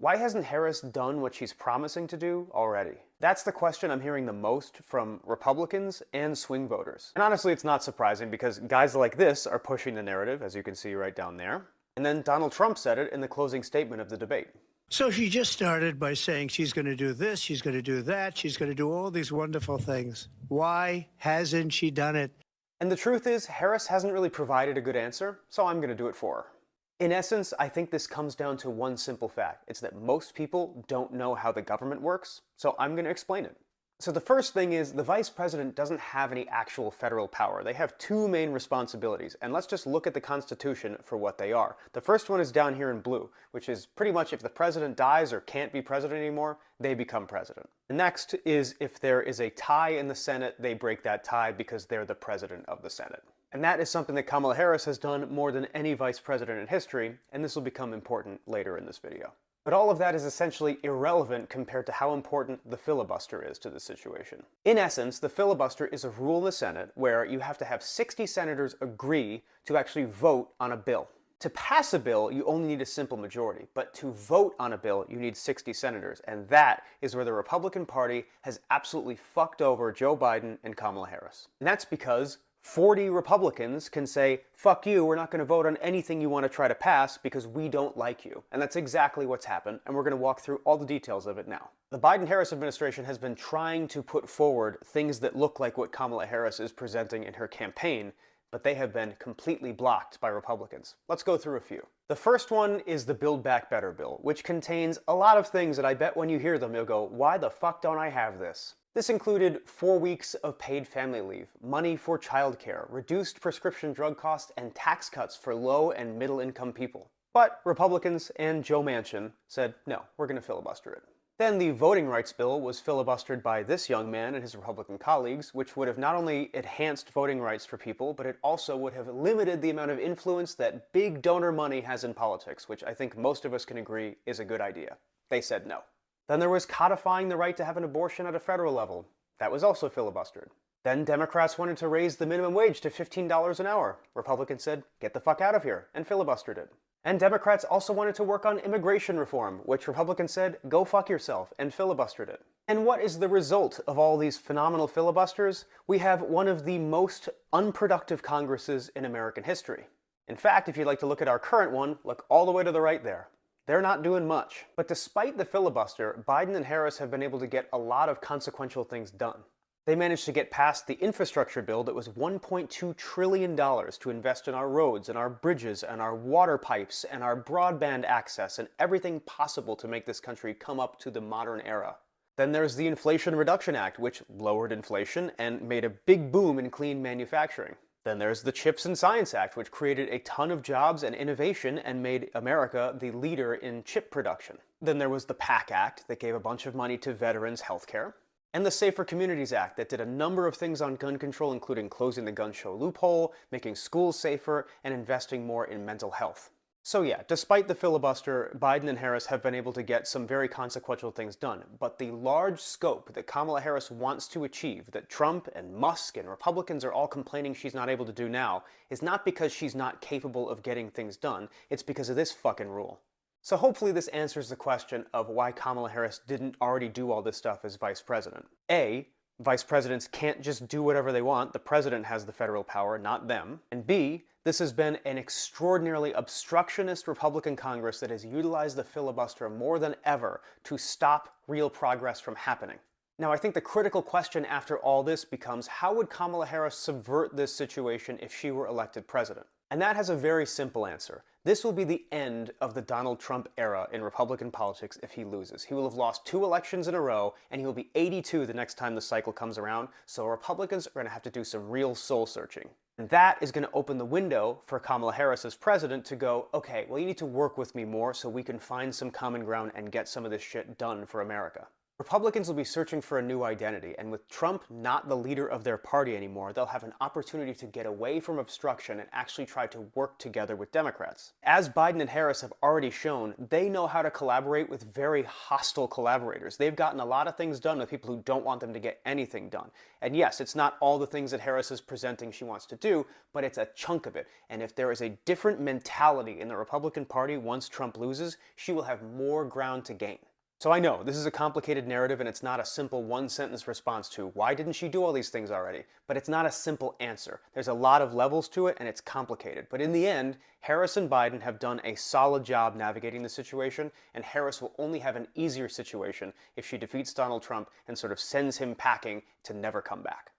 Why hasn't Harris done what she's promising to do already? That's the question I'm hearing the most from Republicans and swing voters. And honestly, it's not surprising because guys like this are pushing the narrative, as you can see right down there. And then Donald Trump said it in the closing statement of the debate. So she just started by saying she's going to do this, she's going to do that, she's going to do all these wonderful things. Why hasn't she done it? And the truth is, Harris hasn't really provided a good answer, so I'm going to do it for her. In essence, I think this comes down to one simple fact. It's that most people don't know how the government works, so I'm going to explain it. So the first thing is the vice president doesn't have any actual federal power. They have two main responsibilities, and let's just look at the Constitution for what they are. The first one is down here in blue, which is pretty much if the president dies or can't be president anymore, they become president. The next is if there is a tie in the Senate, they break that tie because they're the president of the Senate. And that is something that Kamala Harris has done more than any vice president in history, and this will become important later in this video. But all of that is essentially irrelevant compared to how important the filibuster is to the situation. In essence, the filibuster is a rule in the Senate where you have to have 60 senators agree to actually vote on a bill. To pass a bill, you only need a simple majority, but to vote on a bill, you need 60 senators, and that is where the Republican Party has absolutely fucked over Joe Biden and Kamala Harris. And that's because 40 Republicans can say, fuck you, we're not going to vote on anything you want to try to pass because we don't like you. And that's exactly what's happened, and we're going to walk through all the details of it now. The Biden-Harris administration has been trying to put forward things that look like what Kamala Harris is presenting in her campaign, but they have been completely blocked by Republicans. Let's go through a few. The first one is the Build Back Better bill, which contains a lot of things that I bet when you hear them, you'll go, why the fuck don't I have this? This included 4 weeks of paid family leave, money for childcare, reduced prescription drug costs, and tax cuts for low and middle income people. But Republicans and Joe Manchin said, no, we're going to filibuster it. Then the voting rights bill was filibustered by this young man and his Republican colleagues, which would have not only enhanced voting rights for people, but it also would have limited the amount of influence that big donor money has in politics, which I think most of us can agree is a good idea. They said no. Then there was codifying the right to have an abortion at a federal level. That was also filibustered. Then Democrats wanted to raise the minimum wage to $15 an hour. Republicans said, get the fuck out of here, and filibustered it. And Democrats also wanted to work on immigration reform, which Republicans said, go fuck yourself, and filibustered it. And what is the result of all these phenomenal filibusters? We have one of the most unproductive Congresses in American history. In fact, if you'd like to look at our current one, look all the way to the right there. They're not doing much. But despite the filibuster, Biden and Harris have been able to get a lot of consequential things done. They managed to get past the infrastructure bill that was $1.2 trillion to invest in our roads and our bridges and our water pipes and our broadband access and everything possible to make this country come up to the modern era. Then there's the Inflation Reduction Act, which lowered inflation and made a big boom in clean manufacturing. Then there's the CHIPS and Science Act, which created a ton of jobs and innovation and made America the leader in chip production. Then there was the PAC Act that gave a bunch of money to veterans' healthcare. And the Safer Communities Act that did a number of things on gun control, including closing the gun show loophole, making schools safer, and investing more in mental health. So yeah, despite the filibuster, Biden and Harris have been able to get some very consequential things done. But the large scope that Kamala Harris wants to achieve, that Trump and Musk and Republicans are all complaining she's not able to do now, is not because she's not capable of getting things done, it's because of this fucking rule. So hopefully this answers the question of why Kamala Harris didn't already do all this stuff as vice president. A, vice presidents can't just do whatever they want, the president has the federal power, not them. And B, this has been an extraordinarily obstructionist Republican Congress that has utilized the filibuster more than ever to stop real progress from happening. Now, I think the critical question after all this becomes, how would Kamala Harris subvert this situation if she were elected president? And that has a very simple answer. This will be the end of the Donald Trump era in Republican politics if he loses. He will have lost 2 elections in a row, and he will be 82 the next time the cycle comes around, so Republicans are going to have to do some real soul-searching. And that is going to open the window for Kamala Harris as president to go, okay, well, you need to work with me more so we can find some common ground and get some of this shit done for America. Republicans will be searching for a new identity, and with Trump not the leader of their party anymore, they'll have an opportunity to get away from obstruction and actually try to work together with Democrats. As Biden and Harris have already shown, they know how to collaborate with very hostile collaborators. They've gotten a lot of things done with people who don't want them to get anything done. And yes, it's not all the things that Harris is presenting she wants to do, but it's a chunk of it. And if there is a different mentality in the Republican Party once Trump loses, she will have more ground to gain. So I know this is a complicated narrative and it's not a simple one-sentence response to why didn't she do all these things already? But it's not a simple answer. There's a lot of levels to it and it's complicated. But in the end, Harris and Biden have done a solid job navigating the situation, and Harris will only have an easier situation if she defeats Donald Trump and sort of sends him packing to never come back.